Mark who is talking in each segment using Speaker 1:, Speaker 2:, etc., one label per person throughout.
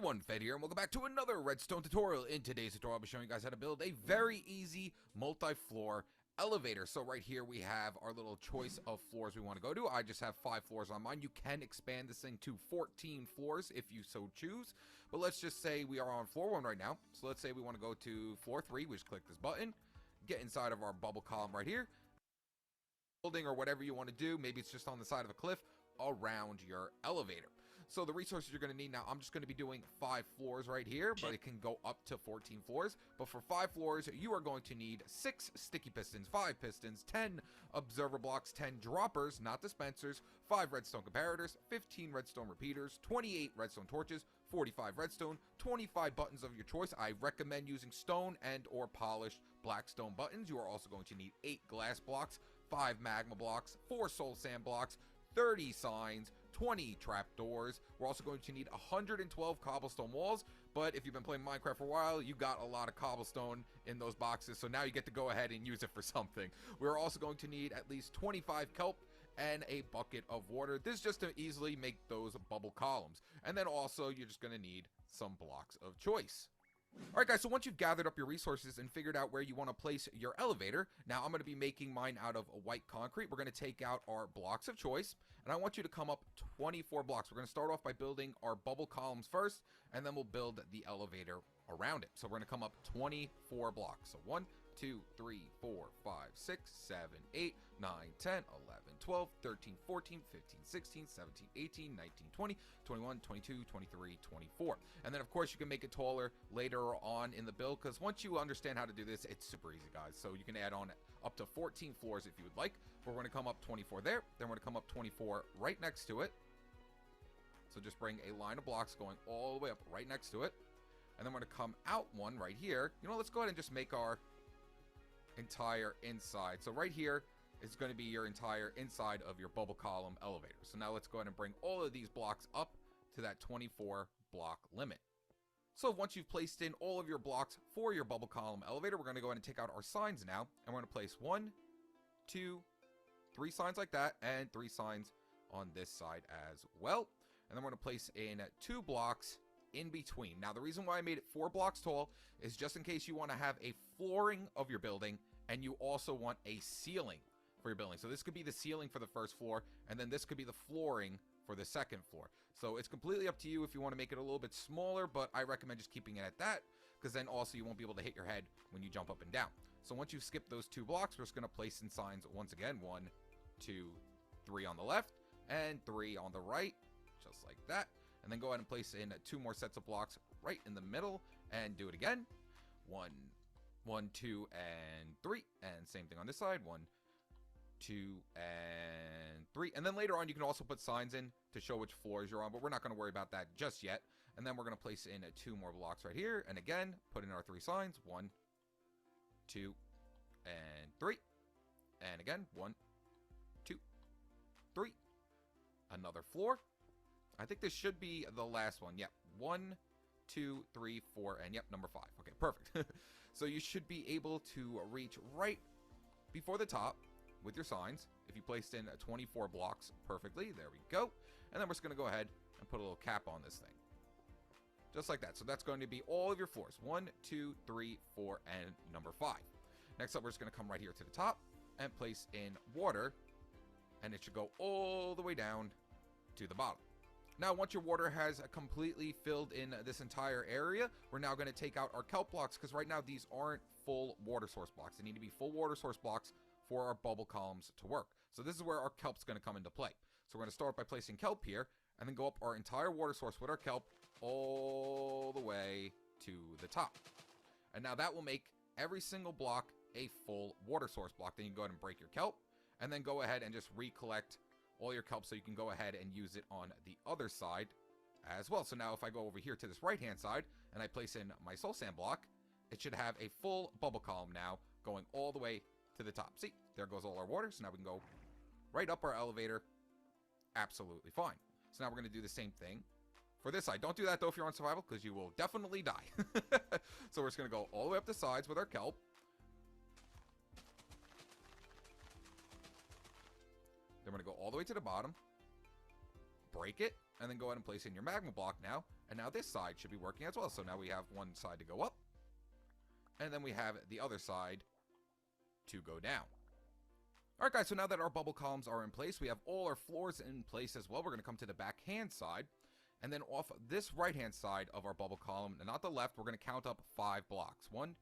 Speaker 1: everyone, Fed here, and welcome back to another Redstone tutorial. In today's tutorial, I'll be showing you guys how to build a very easy multi-floor elevator. So right here we have our little choice of floors we want to go to. I just have 5 floors on mine. You can expand this thing to 14 floors if you so choose. But let's just say we are on floor 1 right now. So let's say we want to go to floor 3. We just click this button, get inside of our bubble column right here. Building or whatever you want to do, maybe it's just on the side of a cliff around your elevator. So the resources you're going to need now, I'm just going to be doing 5 floors right here, but it can go up to 14 floors. But for 5 floors, you are going to need 6 sticky pistons, 5 pistons, 10 observer blocks, 10 droppers, not dispensers, 5 redstone comparators, 15 redstone repeaters, 28 redstone torches, 45 redstone, 25 buttons of your choice. I recommend using stone and or polished black stone buttons. You are also going to need 8 glass blocks, 5 magma blocks, 4 soul sand blocks, 30 signs, 20 trapdoors. We're also going to need 112 cobblestone walls, but if you've been playing Minecraft for a while, you got a lot of cobblestone in those boxes, so now you get to go ahead and use it for something. We're also going to need at least 25 kelp and a bucket of water. This is just to easily make those bubble columns. And then also, you're just going to need some blocks of choice. Alright guys, so once you've gathered up your resources and figured out where you want to place your elevator, now I'm going to be making mine out of white concrete. We're going to take out our blocks of choice, and I want you to come up 24 blocks. We're going to start off by building our bubble columns first, and then we'll build the elevator around it. So we're going to come up 24 blocks. So 1, 2, 3, 4, 5, 6, 7, 8, 9, 10, 11, 12, 13, 14, 15, 16, 17, 18, 19, 20, 21, 22, 23, 24. And then of course you can make it taller later on in the build, because once you understand how to do this, it's super easy, guys. So you can add on up to 14 floors if you would like. But we're going to come up 24 there, then we're going to come up 24 right next to it. So just bring a line of blocks going all the way up right next to it. And then we're going to come out one right here. You know, let's go ahead and just make our entire inside. So right here is going to be your entire inside of your bubble column elevator. So now let's go ahead and bring all of these blocks up to that 24 block limit. So once you've placed in all of your blocks for your bubble column elevator, we're going to go ahead and take out our signs now. And we're going to place 1, 2, 3 signs like that, and 3 signs on this side as well. And then we're going to place in 2 blocks in between. Now the reason why I made it 4 blocks tall is just in case you want to have a flooring of your building and you also want a ceiling for your building. So this could be the ceiling for the first floor, and then this could be the flooring for the second floor. So it's completely up to you if you want to make it a little bit smaller, but I recommend just keeping it at that, because then also you won't be able to hit your head when you jump up and down. So once you skip those 2 blocks, we're just going to place in signs once again, 1, 2, 3 on the left and 3 on the right, just like that. And then go ahead and place in 2 more sets of blocks right in the middle and do it again. 1, 2, and 3. And same thing on this side. 1, 2, and 3. And then later on, you can also put signs in to show which floors you're on, but we're not going to worry about that just yet. And then we're going to place in 2 more blocks right here. And again, put in our 3 signs. 1, 2, and 3. And again, 1, 2, 3. Another floor. I think this should be the last one. Yep. 1, 2, 3, 4, and yep, number 5. Okay, perfect. So you should be able to reach right before the top with your signs if you placed in 24 blocks perfectly. There we go. And then we're just going to go ahead and put a little cap on this thing. Just like that. So that's going to be all of your floors. 1, 2, 3, 4, and number 5. Next up, we're just going to come right here to the top and place in water. And it should go all the way down to the bottom. Now, once your water has completely filled in this entire area, we're now going to take out our kelp blocks, because right now these aren't full water source blocks. They need to be full water source blocks for our bubble columns to work. So this is where our kelp's going to come into play. So we're going to start by placing kelp here, and then go up our entire water source with our kelp all the way to the top. And now that will make every single block a full water source block. Then you can go ahead and break your kelp, and then go ahead and just recollect all your kelp so you can go ahead and use it on the other side as well. So now if I go over here to this right hand side and I place in my soul sand block, it should have a full bubble column now going all the way to the top. See, there goes all our water. So now we can go right up our elevator absolutely fine. So now we're going to do the same thing for this side. Don't do that though if you're on survival, because you will definitely die. So we're just going to go all the way up the sides with our kelp. Then we're going to go all the way to the bottom, break it, and then go ahead and place in your magma block now. And now this side should be working as well. So now we have one side to go up, and then we have the other side to go down. Alright guys, so now that our bubble columns are in place, we have all our floors in place as well. We're going to come to the back hand side, and then off this right hand side of our bubble column, and not the left, we're going to count up 5 blocks. 1,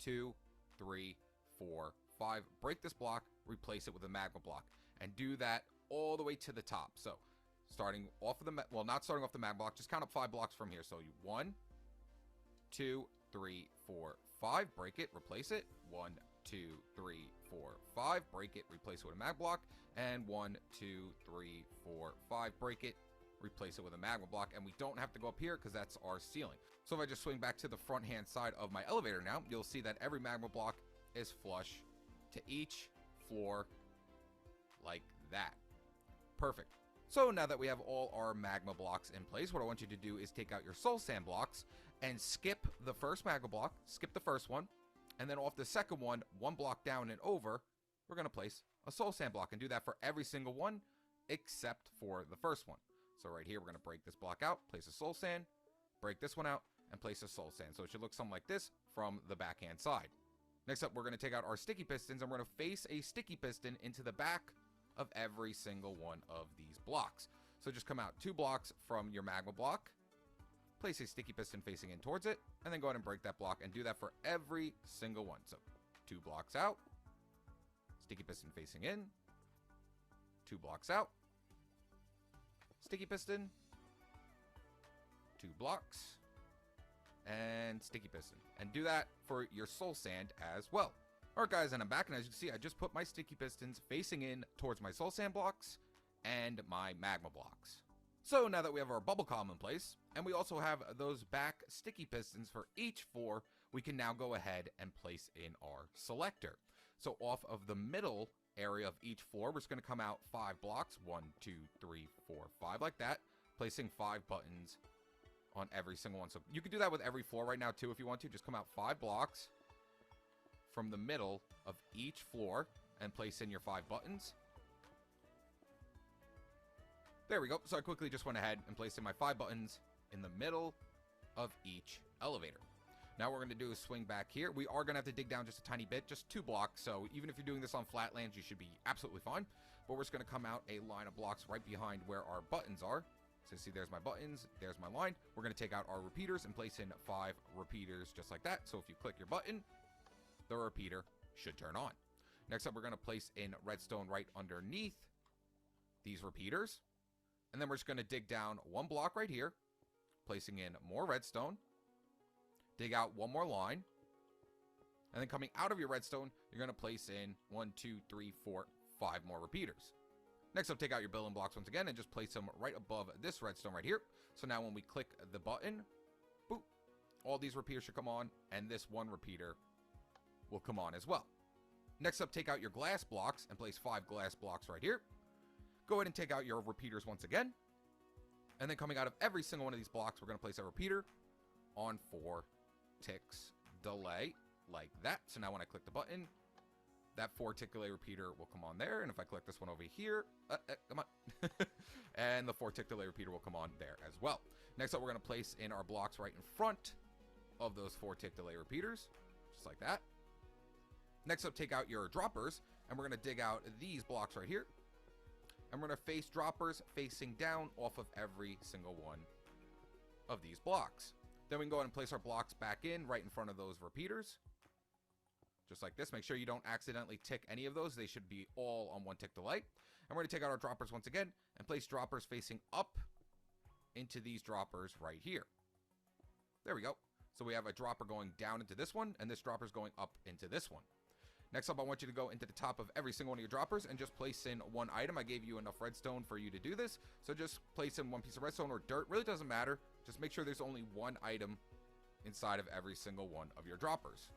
Speaker 1: 2, 3, 4, 5. Break this block, replace it with a magma block, and do that all the way to the top. So starting off of the, well, not starting off the magma block, just count up 5 blocks from here. So 1, 2, 3, 4, 5. Break it, replace it. 1, 2, 3, 4, 5. Break it, replace it with a mag block. And 1, 2, 3, 4, 5. Break it, replace it with a magma block. And we don't have to go up here because that's our ceiling. So if I just swing back to the front hand side of my elevator now, you'll see that every magma block is flush to each floor like that. Perfect. So now that we have all our magma blocks in place, what I want you to do is take out your soul sand blocks and skip the first magma block, skip the first one, and then off the second one, 1 block down and over, we're going to place a soul sand block, and do that for every single one except for the first one. So right here, we're going to break this block out, place a soul sand, break this one out, and place a soul sand. So it should look something like this from the backhand side. Next up, we're going to take out our sticky pistons, and we're going to face a sticky piston into the back of every single one of these blocks. So just come out 2 blocks from your magma block, place a sticky piston facing in towards it, and then go ahead and break that block, and do that for every single one. So 2 blocks out, sticky piston facing in, 2 blocks out, sticky piston, 2 blocks, and sticky piston. And do that for your soul sand as well. Alright guys, and I'm back, and as you can see, I just put my sticky pistons facing in towards my soul sand blocks and my magma blocks. So now that we have our bubble column in place, and we also have those back sticky pistons for each floor, we can now go ahead and place in our selector. So off of the middle area of each floor, we're just going to come out 5 blocks, 1, 2, 3, 4, 5, like that, placing 5 buttons on every single one. So you can do that with every floor right now too if you want to. Just come out 5 blocks from the middle of each floor and place in your 5 buttons. There we go. So I quickly just went ahead and placed in my 5 buttons in the middle of each elevator. Now what we're going to do is swing back here. We are going to have to dig down just a tiny bit, just 2 blocks. So even if you're doing this on flat lands, you should be absolutely fine. But we're just going to come out a line of blocks right behind where our buttons are. So see, there's my buttons, there's my line. We're going to take out our repeaters and place in 5 repeaters just like that. So if you click your button, the repeater should turn on. Next up, we're going to place in redstone right underneath these repeaters. And then we're just going to dig down 1 block right here, placing in more redstone. Dig out 1 more line. And then coming out of your redstone, you're going to place in 1, 2, 3, 4, 5 more repeaters. Next up, take out your building blocks once again and just place them right above this redstone right here. So now when we click the button, boop, all these repeaters should come on, and this 1 repeater will come on as well. Next up, take out your glass blocks and place 5 glass blocks right here. Go ahead and take out your repeaters once again. And then coming out of every single one of these blocks, we're going to place a repeater on 4 ticks delay, like that. So now when I click the button, that 4 tick delay repeater will come on there. And if I click this one over here, come on. And the 4 tick delay repeater will come on there as well. Next up, we're going to place in our blocks right in front of those 4 tick delay repeaters, just like that. Next up, take out your droppers, and we're going to dig out these blocks right here. And we're going to face droppers facing down off of every single one of these blocks. Then we can go ahead and place our blocks back in right in front of those repeaters. Just like this. Make sure you don't accidentally tick any of those. They should be all on 1 tick delay. And we're going to take out our droppers once again and place droppers facing up into these droppers right here. There we go. So we have a dropper going down into this one, and this dropper is going up into this one. Next up, I want you to go into the top of every single one of your droppers and just place in 1 item. I gave you enough redstone for you to do this. So just place in 1 piece of redstone or dirt. Really doesn't matter. Just make sure there's only 1 item inside of every single one of your droppers.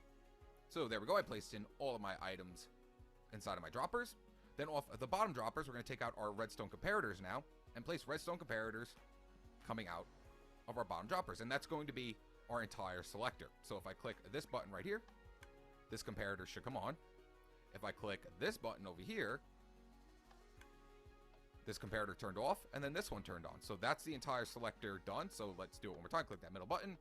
Speaker 1: So there we go. I placed in all of my items inside of my droppers. Then off of the bottom droppers, we're going to take out our redstone comparators now and place redstone comparators coming out of our bottom droppers. And that's going to be our entire selector. So if I click this button right here, this comparator should come on. If I click this button over here, this comparator turned off, and then this one turned on. So that's the entire selector done. So let's do it one more time. Click that middle button.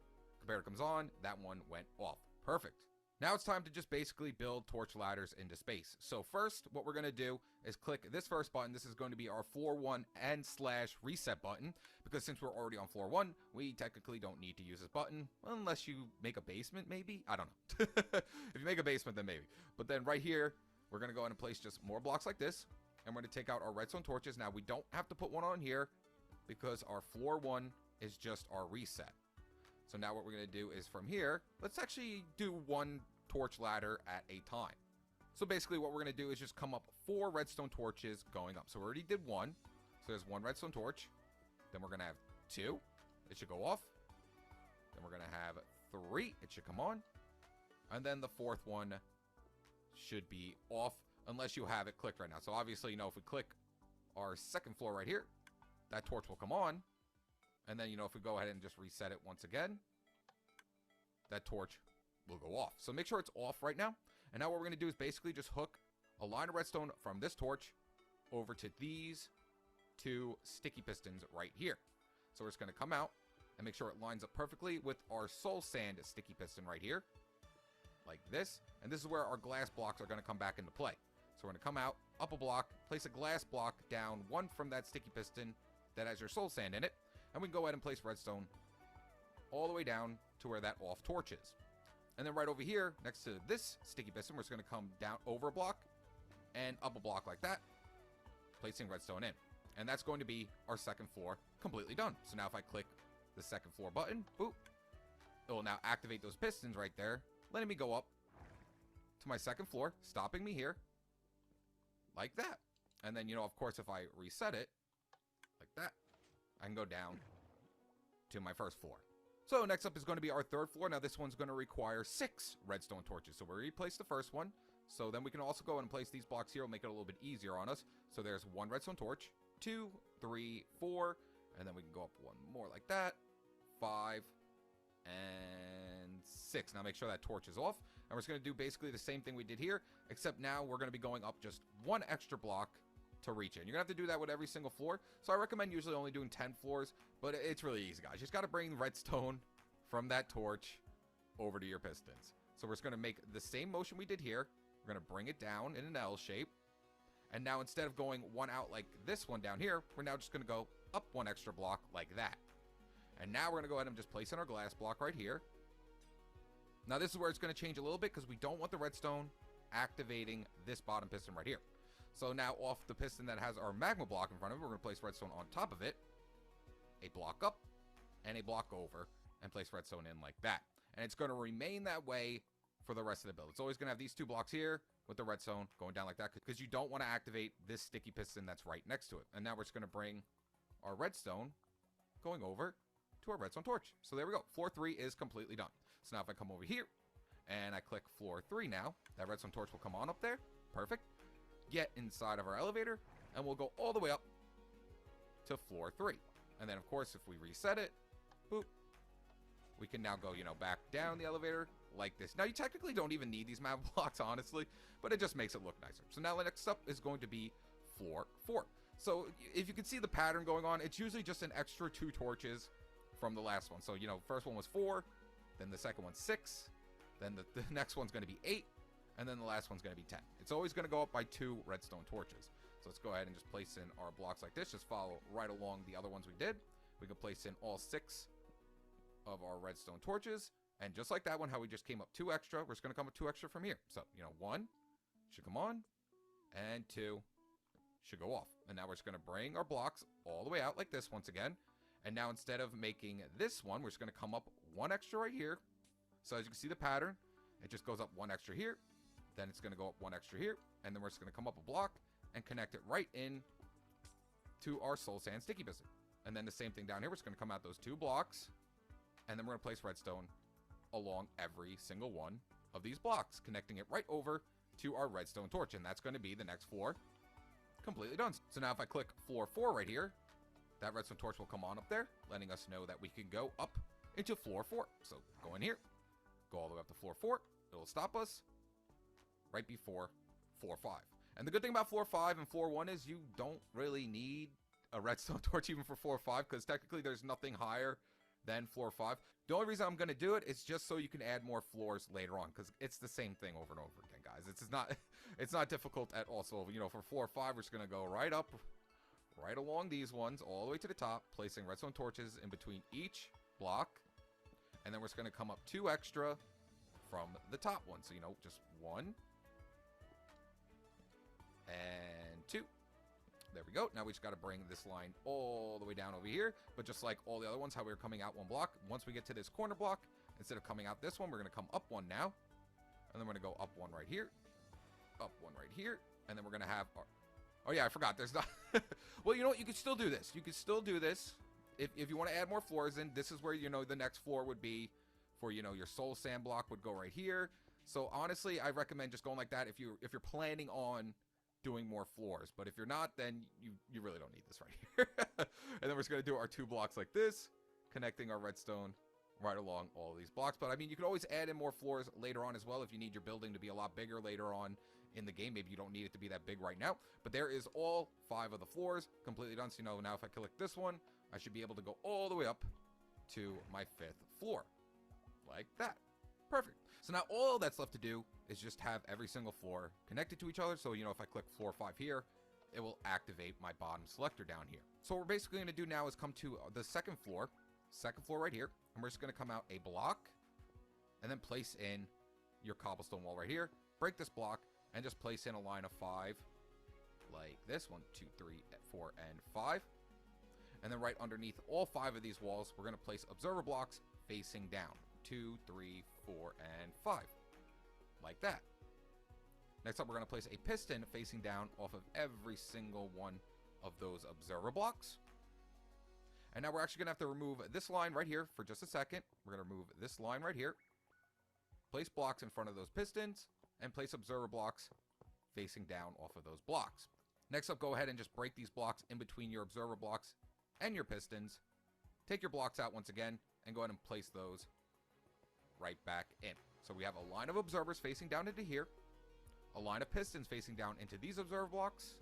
Speaker 1: Comparator comes on. That one went off. Perfect. Now it's time to just basically build torch ladders into space. So first, what we're going to do is click this first button. This is going to be our floor 1 and / reset button, because since we're already on floor 1, we technically don't need to use this button unless you make a basement, maybe? I don't know. If you make a basement, then maybe. But then right here, we're going to go ahead and place just more blocks like this, and we're going to take out our redstone torches. Now, we don't have to put one on here because our floor 1 is just our reset. So now what we're going to do is from here, let's actually do one torch ladder at a time. So basically what we're going to do is just come up 4 redstone torches going up. So we already did 1. So there's 1 redstone torch. Then we're going to have 2. It should go off. Then we're going to have 3. It should come on. And then the 4th one should be off unless you have it clicked right now. So obviously, you know, if we click our 2nd floor right here, that torch will come on. And then, you know, if we go ahead and just reset it once again, that torch will go off. So make sure it's off right now. And now what we're going to do is basically just hook a line of redstone from this torch over to these 2 sticky pistons right here. So we're just going to come out and make sure it lines up perfectly with our soul sand sticky piston right here, like this. And this is where our glass blocks are going to come back into play. So we're going to come out, up a block, place a glass block down 1 from that sticky piston that has your soul sand in it. And we can go ahead and place redstone all the way down to where that off torch is. And then right over here, next to this sticky piston, we're just going to come down over a block and up a block like that, placing redstone in. And that's going to be our 2nd floor completely done. So now if I click the 2nd floor button, boop, it will now activate those pistons right there, letting me go up to my 2nd floor, stopping me here, like that. And then, you know, of course, if I reset it, like that, I can go down to my 1st floor. So next up is going to be our 3rd floor. Now this one's going to require 6 redstone torches. So we already placed the first one. So then we can also go and place these blocks here. It'll make it a little bit easier on us. So there's 1 redstone torch, 2, 3, 4, and then we can go up 1 more like that, 5, and 6. Now make sure that torch is off. And we're just going to do basically the same thing we did here, except now we're going to be going up just 1 extra block to reach it. You're going to have to do that with every single floor. So I recommend usually only doing 10 floors, but it's really easy, guys. You just got to bring redstone from that torch over to your pistons. So we're just going to make the same motion we did here. We're going to bring it down in an L shape. And now instead of going 1 out like this one down here, we're now just going to go up 1 extra block like that. And now we're going to go ahead and just place in our glass block right here. Now this is where it's going to change a little bit because we don't want the redstone activating this bottom piston right here. So now off the piston that has our magma block in front of it, we're going to place redstone on top of it, a block up, and a block over, and place redstone in like that. And it's going to remain that way for the rest of the build. It's always going to have these 2 blocks here with the redstone going down like that because you don't want to activate this sticky piston that's right next to it. And now we're just going to bring our redstone going over to our redstone torch. So there we go. Floor 3 is completely done. So now if I come over here and I click floor 3 now, that redstone torch will come on up there. Perfect. Get inside of our elevator and we'll go all the way up to floor 3. And then of course if we reset it, boop, we can now go, you know, back down the elevator like this. Now you technically don't even need these map blocks, honestly, but it just makes it look nicer. So now the next up is going to be floor 4. So if you can see the pattern going on, it's usually just an extra 2 torches from the last one. So, you know, first one was 4, then the second one's 6, then the next one's going to be 8, and then the last one's going to be 10. It's always going to go up by 2 redstone torches. So let's go ahead and just place in our blocks like this. Just follow right along the other ones we did. We can place in all 6 of our redstone torches. And just like that one, how we just came up 2 extra, we're just going to come up 2 extra from here. So, you know, 1 should come on, and 2 should go off. And now we're just going to bring our blocks all the way out like this once again. And now instead of making this one, we're just going to come up 1 extra right here. So as you can see the pattern, it just goes up 1 extra here. Then it's going to go up 1 extra here. And then we're just going to come up a block and connect it right in to our soul sand sticky piston. And then the same thing down here. We're just going to come out those 2 blocks. And then we're going to place redstone along every single one of these blocks, connecting it right over to our redstone torch. And that's going to be the next floor completely done. So now if I click floor 4 right here, that redstone torch will come on up there, letting us know that we can go up into floor 4. So go in here, go all the way up to floor 4. It'll stop us right before floor 5. And the good thing about floor 5 and floor 1 is you don't really need a redstone torch even for floor 5, because technically there's nothing higher than floor 5. The only reason I'm going to do it is just so you can add more floors later on, because it's the same thing over and over again, guys. It's not difficult at all. So, you know, for floor 5, we're just going to go right up, right along these ones, all the way to the top, placing redstone torches in between each block. And then we're just going to come up 2 extra from the top one. So, you know, just 1 and 2. There we go. Now we just got to bring this line all the way down over here. But just like all the other ones, how we were coming out 1 block, once we get to this corner block, instead of coming out this one, we're going to come up 1 now. And then we're going to go up 1 right here. Up 1 right here. And then we're going to have our... Oh, yeah, I forgot. There's not... Well, you know what? You could still do this. You could still do this. If you want to add more floors in, this is where, you know, the next floor would be for, you know, your soul sand block would go right here. So, honestly, I recommend just going like that if you're planning on doing more floors. But if you're not, then you really don't need this right here. And then we're just going to do our 2 blocks like this, connecting our redstone right along all of these blocks. But, I mean, you can always add in more floors later on as well if you need your building to be a lot bigger later on in the game. Maybe you don't need it to be that big right now. But there is all 5 of the floors completely done. So, you know, now if I click this one, I should be able to go all the way up to my 5th floor. Like that. Perfect. So now all that's left to do is just have every single floor connected to each other. So, you know, if I click floor 5 here, it will activate my bottom selector down here. So what we're basically going to do now is come to the 2nd floor right here. And we're just going to come out a block and then place in your cobblestone wall right here. Break this block and just place in a line of 5 like this. 1, 2, 3, 4, and 5. And then right underneath all 5 of these walls, we're going to place observer blocks facing down. 2, 3, 4, and 5. Like that. Next up, we're going to place a piston facing down off of every single one of those observer blocks. And now we're actually going to have to remove this line right here for just a second. We're going to remove this line right here. Place blocks in front of those pistons. And place observer blocks facing down off of those blocks. Next up, go ahead and just break these blocks in between your observer blocks and your pistons. Take your blocks out once again and go ahead and place those right back in. So we have a line of observers facing down into here, a line of pistons facing down into these observer blocks,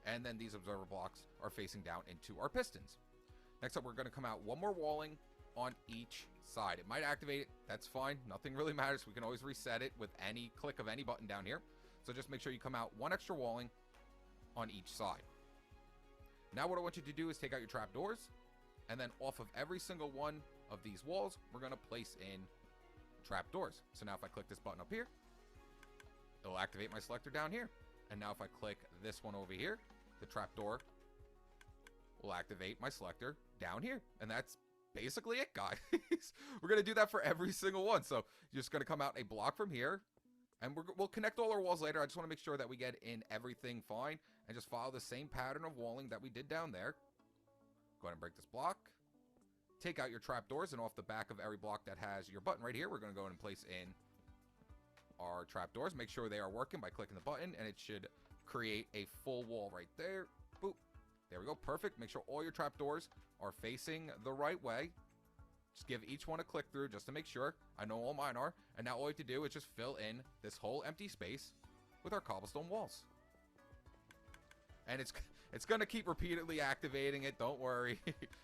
Speaker 1: and then these observer blocks are facing down into our pistons. Next up, we're going to come out 1 more walling on each side. It might activate it. That's fine. Nothing really matters. We can always reset it with any click of any button down here. So just make sure you come out 1 extra walling on each side. Now what I want you to do is take out your trapdoors, and then off of every single one of these walls, we're going to place in trapdoors. So now if I click this button up here, it'll activate my selector down here. And now if I click this one over here, the trapdoor will activate my selector down here. And that's basically it, guys. We're going to do that for every single one. So you're just going to come out a block from here, and we'll connect all our walls later. I just want to make sure that we get in everything fine and just follow the same pattern of walling that we did down there. Go ahead and break this block. Take out your trapdoors, and off the back of every block that has your button right here, we're going to go ahead and place in our trapdoors. Make sure they are working by clicking the button, and it should create a full wall right there. Boop. There we go. Perfect. Make sure all your trapdoors are facing the right way. Just give each one a click through just to make sure. I know all mine are. And now all you have to do is just fill in this whole empty space with our cobblestone walls. And it's going to keep repeatedly activating it. Don't worry.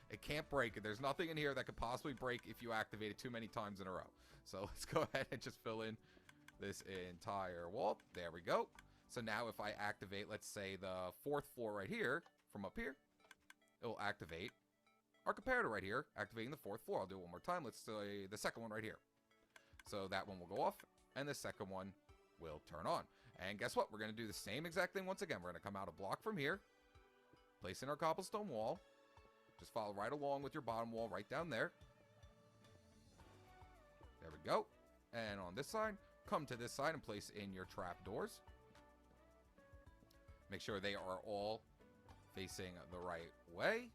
Speaker 1: It can't break it. There's nothing in here that could possibly break if you activate it too many times in a row. So let's go ahead and just fill in this entire wall. There we go. So now if I activate, let's say, the 4th floor right here, from up here, it will activate our comparator right here, activating the 4th floor. I'll do it one more time. Let's say the 2nd one right here. So that one will go off, and the 2nd one will turn on. And guess what? We're going to do the same exact thing once again. We're going to come out a block from here, place in our cobblestone wall. Just follow right along with your bottom wall right down there. There we go. And on this side, come to this side and place in your trapdoors. Make sure they are all facing the right way.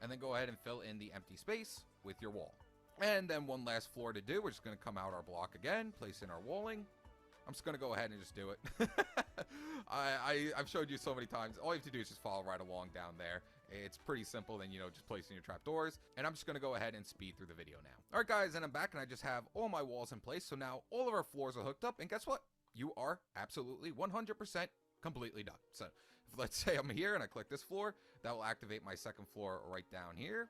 Speaker 1: And then go ahead and fill in the empty space with your wall. And then one last floor to do. We're just going to come out our block again, place in our walling. I'm just going to go ahead and just do it. I've showed you so many times. All you have to do is just follow right along down there. It's pretty simple. Then, just placing your trapdoors. And I'm just going to go ahead and speed through the video now. All right, guys, and I'm back, and I just have all my walls in place. So now all of our floors are hooked up. And guess what? You are absolutely 100% completely done. So if, let's say I'm here and I click this floor, that will activate my second floor right down here.